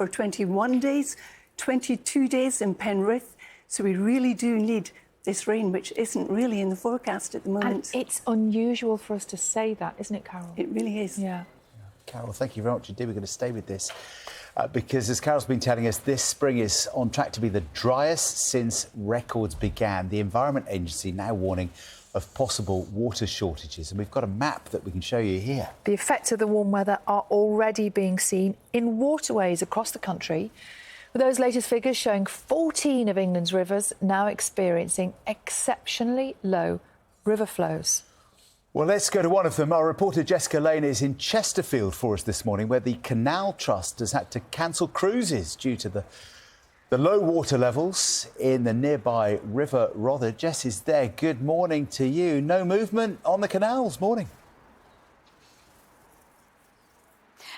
for 21 days, 22 days in Penrith. So we really do need this rain, which isn't really in the forecast at the moment. And it's unusual for us to say that, isn't it, Carol? It really is. Yeah. Carol, thank you very much indeed. We're going to stay with this because, as Carol's been telling us, this spring is on track to be the driest since records began. The Environment Agency now warning of possible water shortages. And we've got a map that we can show you here. The effects of the warm weather are already being seen in waterways across the country, with those latest figures showing 14 of England's rivers now experiencing exceptionally low river flows. Well, let's go to one of them. Our reporter Jessica Lane is in Chesterfield for us this morning, where the Canal Trust has had to cancel cruises due to the low water levels in the nearby River Rother. Jess is there. Good morning to you. No movement on the canals. Morning.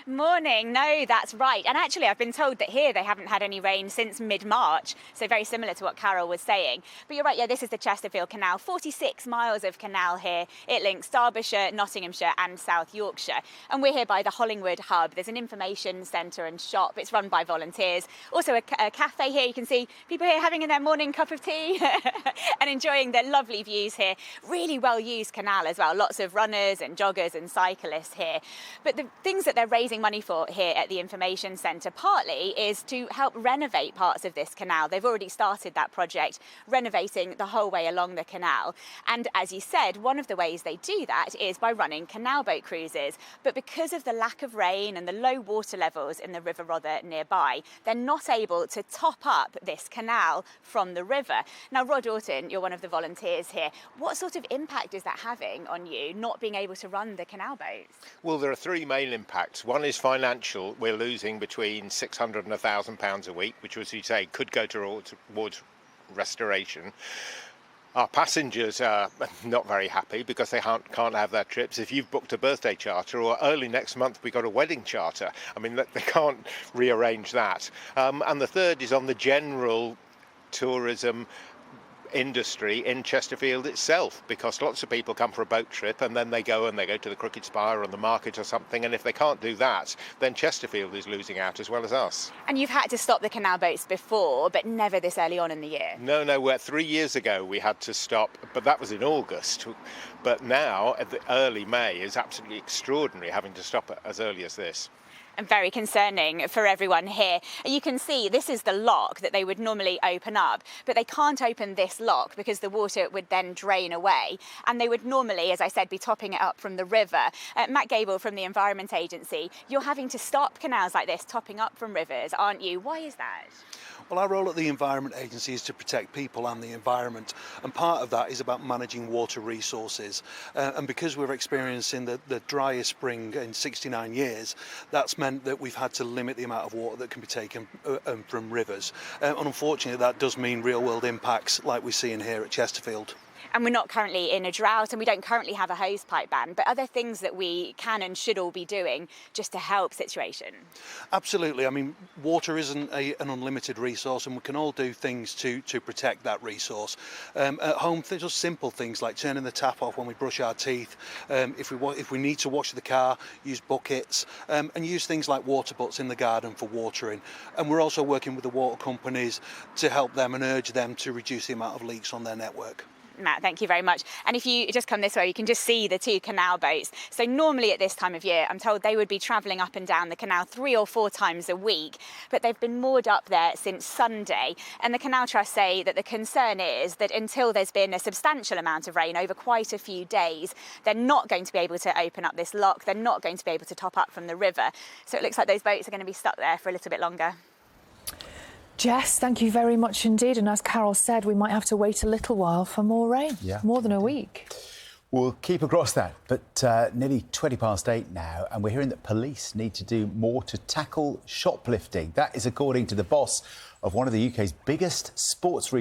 Morning. No, that's right. And actually, I've been told that here they haven't had any rain since mid-March, so very similar to what Carol was saying. But you're right, yeah, this is the Chesterfield Canal, 46 miles of canal here. It links Derbyshire, Nottinghamshire and South Yorkshire. And we're here by the Hollingwood Hub. There's an information centre and shop. It's run by volunteers. Also a cafe here. You can see people here having their morning cup of tea and enjoying the lovely views here. Really well-used canal as well. Lots of runners and joggers and cyclists here. But the things that they're raising money for here at the information centre partly is to help renovate parts of this canal. They've already started that project, renovating the whole way along the canal. And as you said, one of the ways they do that is by running canal boat cruises. But because of the lack of rain and the low water levels in the River Rother nearby, they're not able to top up this canal from the river. Now, Rod Orton, you're one of the volunteers here. What sort of impact is that having on you, not being able to run the canal boats? Well, there are three main impacts. One is financial. We're losing between £600 and £1,000 a week, which, as you say, could go towards restoration. Our passengers are not very happy because they can't have their trips. If you've booked a birthday charter, or early next month we got a wedding charter, I mean, they can't rearrange that. And the third is on the general tourism industry in Chesterfield itself, because lots of people come for a boat trip and then they go to the Crooked Spire or the market or something, and if they can't do that, then Chesterfield is losing out as well as us. And you've had to stop the canal boats before, but never this early on in the year? No, 3 years ago we had to stop, but that was in August. But now, at the early May, is absolutely extraordinary having to stop it as early as this. And very concerning for everyone here. You can see this is the lock that they would normally open up, but they can't open this lock because the water would then drain away. And they would normally, as I said, be topping it up from the river. Matt Gable from the Environment Agency, you're having to stop canals like this topping up from rivers, aren't you? Why is that? Well, our role at the Environment Agency is to protect people and the environment, and part of that is about managing water resources. And because we're experiencing the driest spring in 69 years, that's meant that we've had to limit the amount of water that can be taken from rivers. And unfortunately, that does mean real-world impacts like we're seeing here at Chesterfield. And we're not currently in a drought and we don't currently have a hosepipe ban, but are there things that we can and should all be doing just to help situation? Absolutely. I mean, water isn't an unlimited resource, and we can all do things to protect that resource. At home, just simple things like turning the tap off when we brush our teeth. If we need to wash the car, use buckets, and use things like water butts in the garden for watering. And we're also working with the water companies to help them and urge them to reduce the amount of leaks on their network. Matt, thank you very much. And if you just come this way, you can just see the two canal boats. So normally at this time of year, I'm told they would be travelling up and down the canal 3 or 4 times a week, but they've been moored up there since Sunday. And the Canal Trust say that the concern is that until there's been a substantial amount of rain over quite a few days, they're not going to be able to open up this lock. They're not going to be able to top up from the river. So it looks like those boats are going to be stuck there for a little bit longer. Jess, thank you very much indeed. And as Carol said, we might have to wait a little while for more rain, more than a week. We'll keep across that, but nearly 8:20 now, and we're hearing that police need to do more to tackle shoplifting. That is according to the boss of one of the UK's biggest sports retailers.